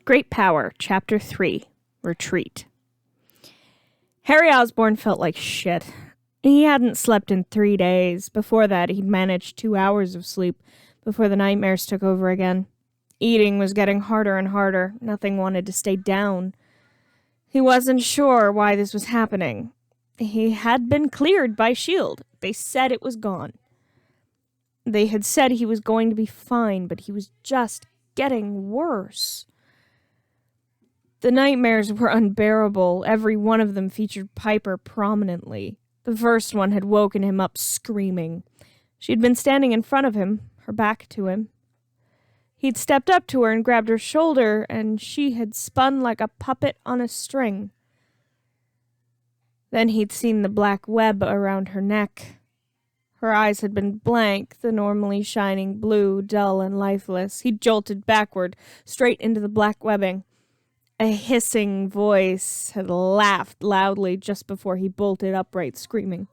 Great Power, Chapter 3, Retreat. Harry Osborn felt like shit. He hadn't slept in 3 days. Before that, he'd managed 2 hours of sleep before the nightmares took over again. Eating was getting harder and harder. Nothing wanted to stay down. He wasn't sure why this was happening. He had been cleared by S.H.I.E.L.D. They said it was gone. They had said he was going to be fine, but he was just getting worse. The nightmares were unbearable. Every one of them featured Piper prominently. The first one had woken him up screaming. She'd been standing in front of him, her back to him. He'd stepped up to her and grabbed her shoulder, and she had spun like a puppet on a string. Then he'd seen the black web around her neck. Her eyes had been blank, the normally shining blue, dull and lifeless. He jolted backward, straight into the black webbing. A hissing voice had laughed loudly just before he bolted upright, screaming.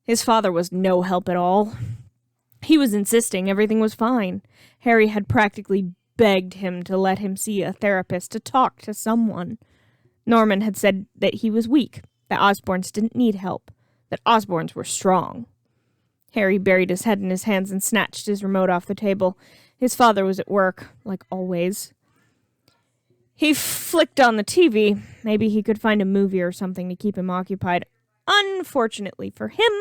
His father was no help at all. He was insisting everything was fine. Harry had practically begged him to let him see a therapist, to talk to someone. Norman had said that he was weak, that Osborns didn't need help, that Osborns were strong. Harry buried his head in his hands and snatched his remote off the table. His father was at work, like always. He flicked on the TV. Maybe he could find a movie or something to keep him occupied. Unfortunately for him,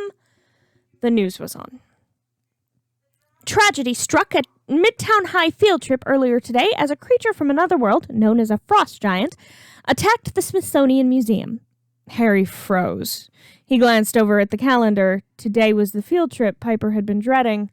the news was on. Tragedy struck at Midtown High field trip earlier today as a creature from another world, known as a frost giant, attacked the Smithsonian Museum. Harry froze. He glanced over at the calendar. Today was the field trip Piper had been dreading.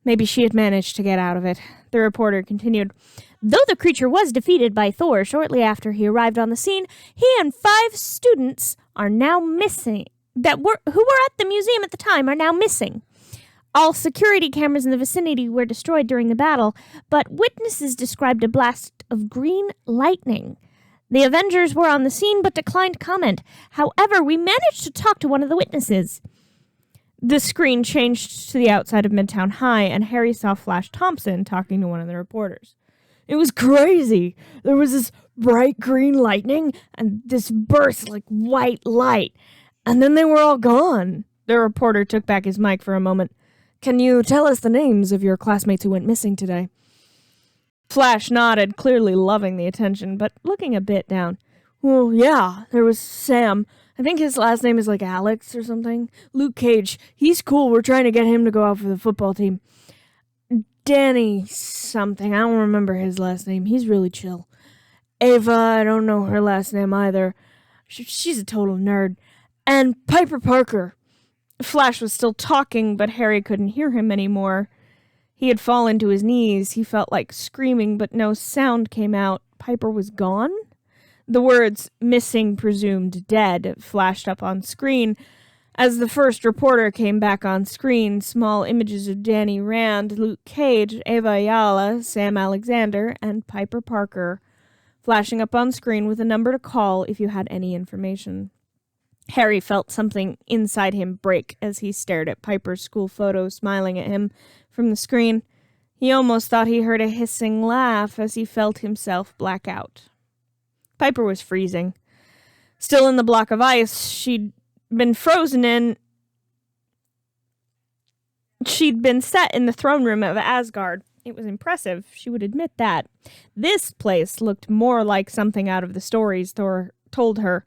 Maybe she had managed to get out of it. The reporter continued. Though the creature was defeated by Thor shortly after he arrived on the scene, he and 5 students are now missing. Who were at the museum at the time are now missing. All security cameras in the vicinity were destroyed during the battle, but witnesses described a blast of green lightning. The Avengers were on the scene but declined comment. However, we managed to talk to one of the witnesses. The screen changed to the outside of Midtown High, and Harry saw Flash Thompson talking to one of the reporters. It was crazy. There was this bright green lightning and this burst like white light. And then they were all gone. The reporter took back his mic for a moment. Can you tell us the names of your classmates who went missing today? Flash nodded, clearly loving the attention, but looking a bit down. Well, yeah, there was Sam. I think his last name is like Alex or something. Luke Cage. He's cool. We're trying to get him to go out for the football team. Danny something. I don't remember his last name. He's really chill. Ava, I don't know her last name either. She's a total nerd. And Piper Parker. Flash was still talking, but Harry couldn't hear him anymore. He had fallen to his knees. He felt like screaming, but no sound came out. Piper was gone? The words, missing, presumed dead, flashed up on screen. As the first reporter came back on screen, small images of Danny Rand, Luke Cage, Ava Ayala, Sam Alexander, and Piper Parker, flashing up on screen with a number to call if you had any information. Harry felt something inside him break as he stared at Piper's school photo smiling at him from the screen. He almost thought he heard a hissing laugh as he felt himself black out. Piper was freezing. Still in the block of ice she'd been frozen in. She'd been set in the throne room of Asgard. It was impressive, she would admit that. This place looked more like something out of the stories Thor told her.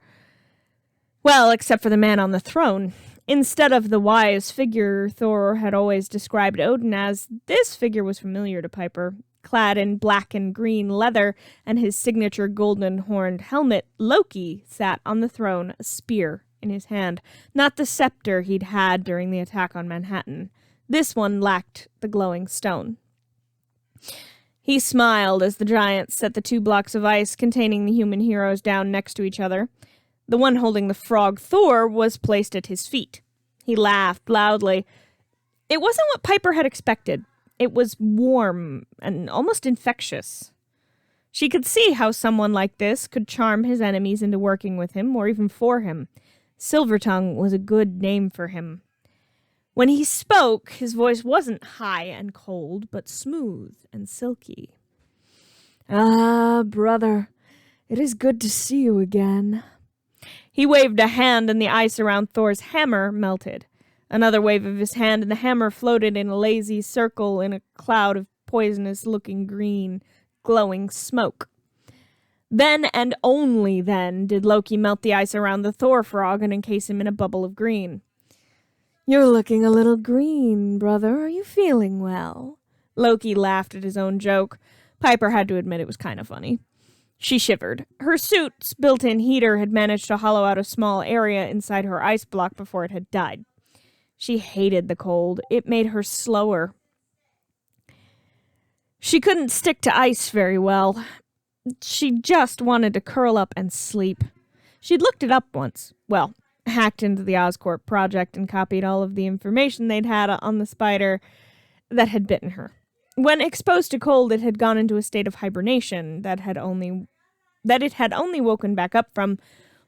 Well, except for the man on the throne. Instead of the wise figure Thor had always described Odin as, this figure was familiar to Piper. Clad in black and green leather and his signature golden horned helmet, Loki sat on the throne, a spear in his hand, not the scepter he'd had during the attack on Manhattan. This one lacked the glowing stone. He smiled as the giants set the 2 blocks of ice containing the human heroes down next to each other. The one holding the frog Thor was placed at his feet. He laughed loudly. It wasn't what Piper had expected. It was warm and almost infectious. She could see how someone like this could charm his enemies into working with him or even for him. Silvertongue was a good name for him. When he spoke, his voice wasn't high and cold, but smooth and silky. Ah, brother, it is good to see you again. He waved a hand, and the ice around Thor's hammer melted. Another wave of his hand, and the hammer floated in a lazy circle in a cloud of poisonous-looking green, glowing smoke. Then, and only then, did Loki melt the ice around the Thor frog and encase him in a bubble of green. You're looking a little green, brother. Are you feeling well? Loki laughed at his own joke. Piper had to admit it was kind of funny. She shivered. Her suit's built-in heater had managed to hollow out a small area inside her ice block before it had died. She hated the cold. It made her slower. She couldn't stick to ice very well. She just wanted to curl up and sleep. She'd looked it up once. Well, hacked into the Oscorp project and copied all of the information they'd had on the spider that had bitten her. When exposed to cold, it had gone into a state of hibernation that it had only woken back up from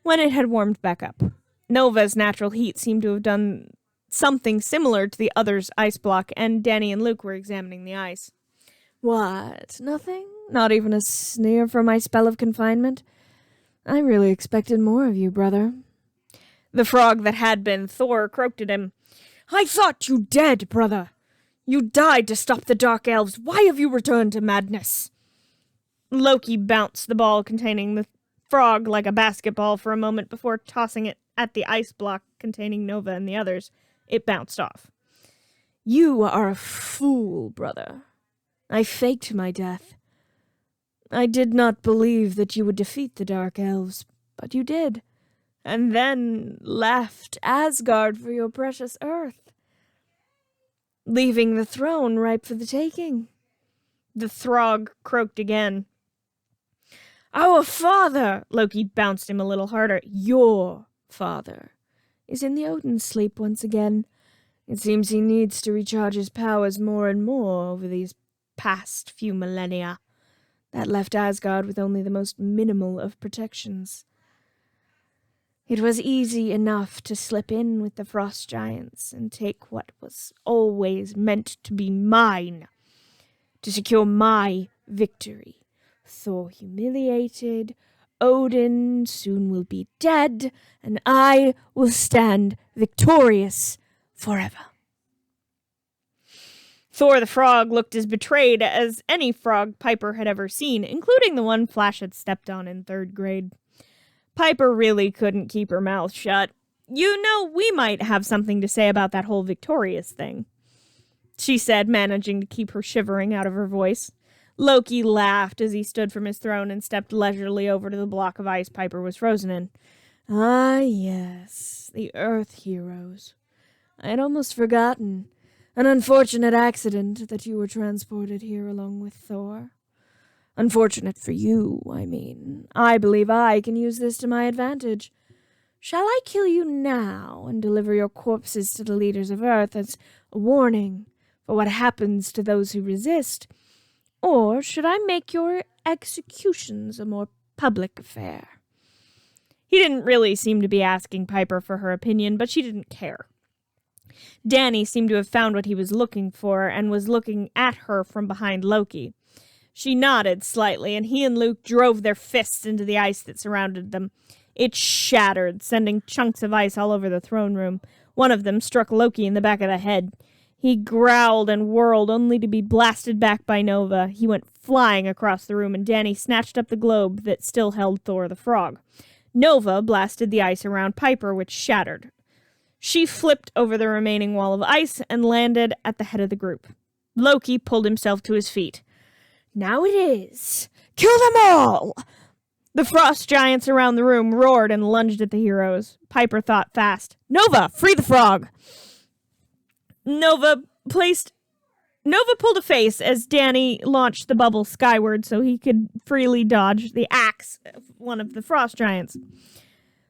when it had warmed back up. Nova's natural heat seemed to have done something similar to the other's ice block, and Danny and Luke were examining the ice. What? Nothing? Not even a sneer for my spell of confinement? I really expected more of you, brother. The frog that had been Thor croaked at him. I thought you dead, brother. You died to stop the Dark Elves. Why have you returned to madness? Loki bounced the ball containing the frog like a basketball for a moment before tossing it at the ice block containing Nova and the others. It bounced off. You are a fool, brother. I faked my death. I did not believe that you would defeat the Dark Elves, but you did. And then left Asgard for your precious Earth, leaving the throne ripe for the taking. The frog croaked again. Our father, Loki bounced him a little harder. Your father is in the Odin sleep once again. It seems he needs to recharge his powers more and more over these past few millennia. That left Asgard with only the most minimal of protections. It was easy enough to slip in with the frost giants and take what was always meant to be mine, to secure my victory. Thor humiliated, Odin soon will be dead, and I will stand victorious forever. Thor the frog looked as betrayed as any frog Piper had ever seen, including the one Flash had stepped on in 3rd grade. Piper really couldn't keep her mouth shut. You know, we might have something to say about that whole victorious thing, she said, managing to keep her shivering out of her voice. Loki laughed as he stood from his throne and stepped leisurely over to the block of ice Piper was frozen in. Ah, yes, the Earth heroes. I had almost forgotten. An unfortunate accident that you were transported here along with Thor. Unfortunate for you, I mean. I believe I can use this to my advantage. Shall I kill you now and deliver your corpses to the leaders of Earth as a warning for what happens to those who resist? Or should I make your executions a more public affair? He didn't really seem to be asking Piper for her opinion, but she didn't care. Danny seemed to have found what he was looking for and was looking at her from behind Loki. She nodded slightly, and he and Luke drove their fists into the ice that surrounded them. It shattered, sending chunks of ice all over the throne room. One of them struck Loki in the back of the head. He growled and whirled, only to be blasted back by Nova. He went flying across the room, and Danny snatched up the globe that still held Thor the frog. Nova blasted the ice around Piper, which shattered. She flipped over the remaining wall of ice and landed at the head of the group. Loki pulled himself to his feet. Now it is. Kill them all! The frost giants around the room roared and lunged at the heroes. Piper thought fast. Nova, free the frog! Nova pulled a face as Danny launched the bubble skyward so he could freely dodge the axe of one of the frost giants.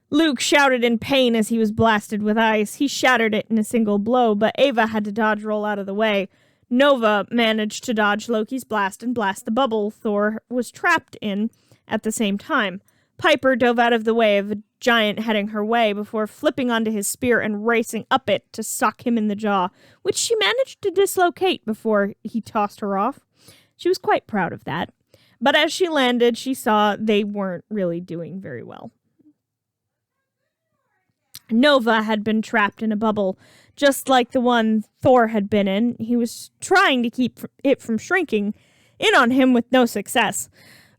Luke shouted in pain as he was blasted with ice. He shattered it in a single blow, but Ava had to dodge roll out of the way. Nova managed to dodge Loki's blast and blast the bubble Thor was trapped in at the same time. Piper dove out of the way of a giant heading her way before flipping onto his spear and racing up it to sock him in the jaw, which she managed to dislocate before he tossed her off. She was quite proud of that. But as she landed, she saw they weren't really doing very well. Nova had been trapped in a bubble, just like the one Thor had been in. He was trying to keep it from shrinking in on him with no success.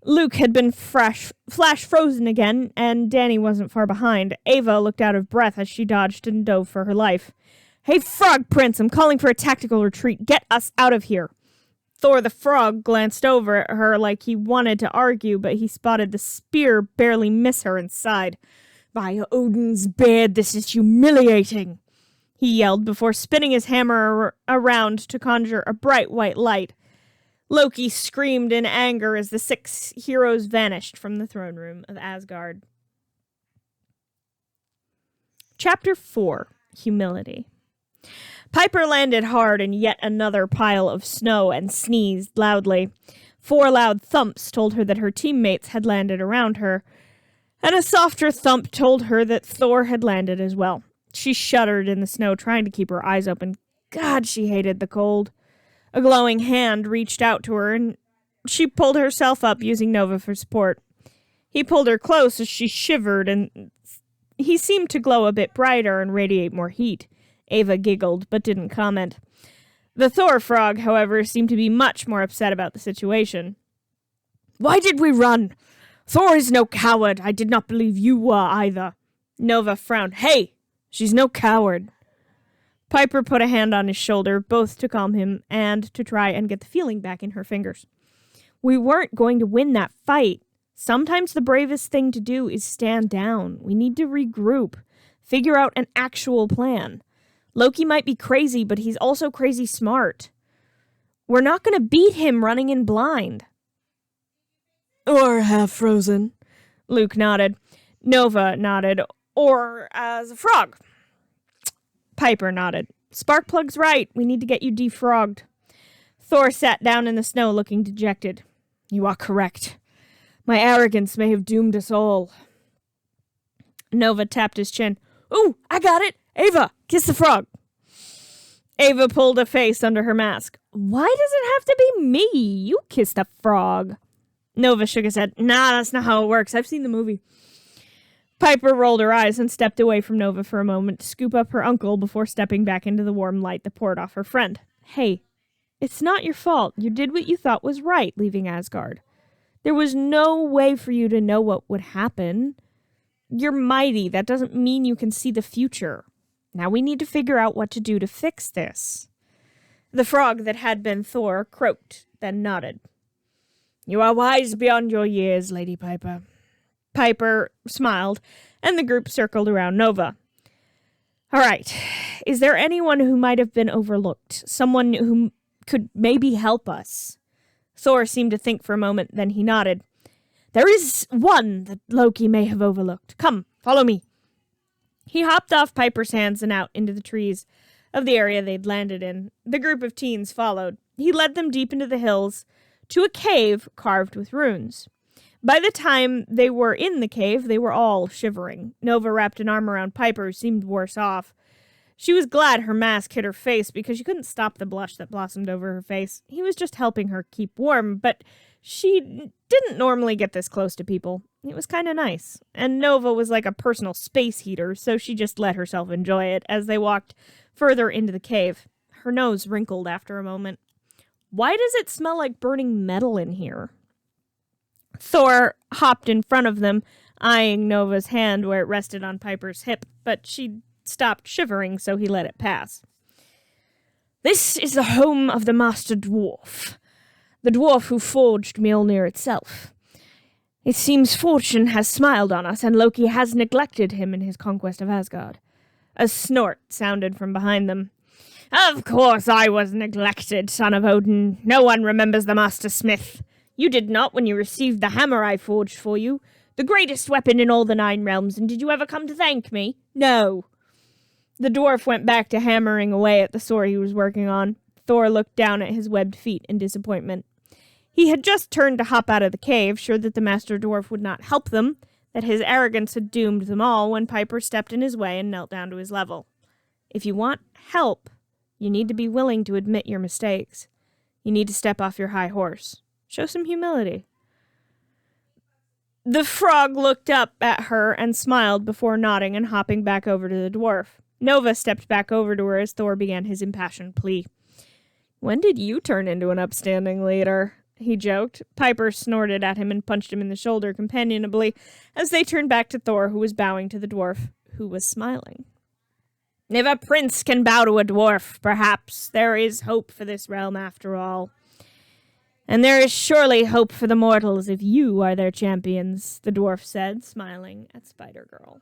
Luke had been flash frozen again, and Danny wasn't far behind. Ava looked out of breath as she dodged and dove for her life. "Hey, Frog Prince, I'm calling for a tactical retreat. Get us out of here." Thor the Frog glanced over at her like he wanted to argue, but he spotted the spear barely miss her and sighed. "By Odin's beard, this is humiliating," he yelled before spinning his hammer around to conjure a bright white light. Loki screamed in anger as the 6 heroes vanished from the throne room of Asgard. Chapter 4. Humility. Piper landed hard in yet another pile of snow and sneezed loudly. 4 loud thumps told her that her teammates had landed around her, and a softer thump told her that Thor had landed as well. She shuddered in the snow, trying to keep her eyes open. God, she hated the cold. A glowing hand reached out to her, and she pulled herself up, using Nova for support. He pulled her close as she shivered, and he seemed to glow a bit brighter and radiate more heat. Ava giggled, but didn't comment. The Thor frog, however, seemed to be much more upset about the situation. "Why did we run? Thor is no coward. I did not believe you were either." Nova frowned. "Hey, she's no coward." Piper put a hand on his shoulder, both to calm him and to try and get the feeling back in her fingers. "We weren't going to win that fight. Sometimes the bravest thing to do is stand down. We need to regroup, figure out an actual plan. Loki might be crazy, but he's also crazy smart. We're not going to beat him running in blind." "Or half frozen," Luke nodded. Nova nodded. "Or as a frog." Piper nodded. "Sparkplug's right. We need to get you defrogged." Thor sat down in the snow, looking dejected. "You are correct. My arrogance may have doomed us all." Nova tapped his chin. "Ooh, I got it! Ava, kiss the frog." Ava pulled a face under her mask. "Why does it have to be me? You kiss the frog." Nova shook his head. "Nah, that's not how it works. I've seen the movie." Piper rolled her eyes and stepped away from Nova for a moment to scoop up her uncle before stepping back into the warm light that poured off her friend. "Hey, it's not your fault. You did what you thought was right, leaving Asgard. There was no way for you to know what would happen. You're mighty. That doesn't mean you can see the future. Now we need to figure out what to do to fix this." The frog that had been Thor croaked, then nodded. "You are wise beyond your years, Lady Piper." Piper smiled, and the group circled around Nova. "All right. Is there anyone who might have been overlooked? Someone who could maybe help us?" Thor seemed to think for a moment, then he nodded. "There is one that Loki may have overlooked. Come, follow me." He hopped off Piper's hands and out into the trees of the area they'd landed in. The group of teens followed. He led them deep into the hills to a cave carved with runes. By the time they were in the cave, they were all shivering. Nova wrapped an arm around Piper, who seemed worse off. She was glad her mask hid her face because she couldn't stop the blush that blossomed over her face. He was just helping her keep warm, but she didn't normally get this close to people. It was kind of nice. And Nova was like a personal space heater, so she just let herself enjoy it as they walked further into the cave. Her nose wrinkled after a moment. "Why does it smell like burning metal in here?" Thor hopped in front of them, eyeing Nova's hand where it rested on Piper's hip, but she stopped shivering, so he let it pass. "This is the home of the Master Dwarf, the dwarf who forged Mjolnir itself. It seems fortune has smiled on us, and Loki has neglected him in his conquest of Asgard." A snort sounded from behind them. "Of course I was neglected, son of Odin. No one remembers the Master Smith. You did not when you received the hammer I forged for you, the greatest weapon in all the 9 realms, and did you ever come to thank me? No." The dwarf went back to hammering away at the sword he was working on. Thor looked down at his webbed feet in disappointment. He had just turned to hop out of the cave, sure that the Master Dwarf would not help them, that his arrogance had doomed them all, when Piper stepped in his way and knelt down to his level. If you want help, you need to be willing to admit your mistakes. You need to step off your high horse. Show some humility. The frog looked up at her and smiled before nodding and hopping back over to the dwarf. Nova stepped back over to her as Thor began his impassioned plea. When did you turn into an upstanding leader? He joked. Piper snorted at him and punched him in the shoulder companionably as they turned back to Thor, who was bowing to the dwarf, who was smiling. If a prince can bow to a dwarf, perhaps there is hope for this realm after all. And there is surely hope for the mortals if you are their champions, the dwarf said, smiling at Spider-Girl.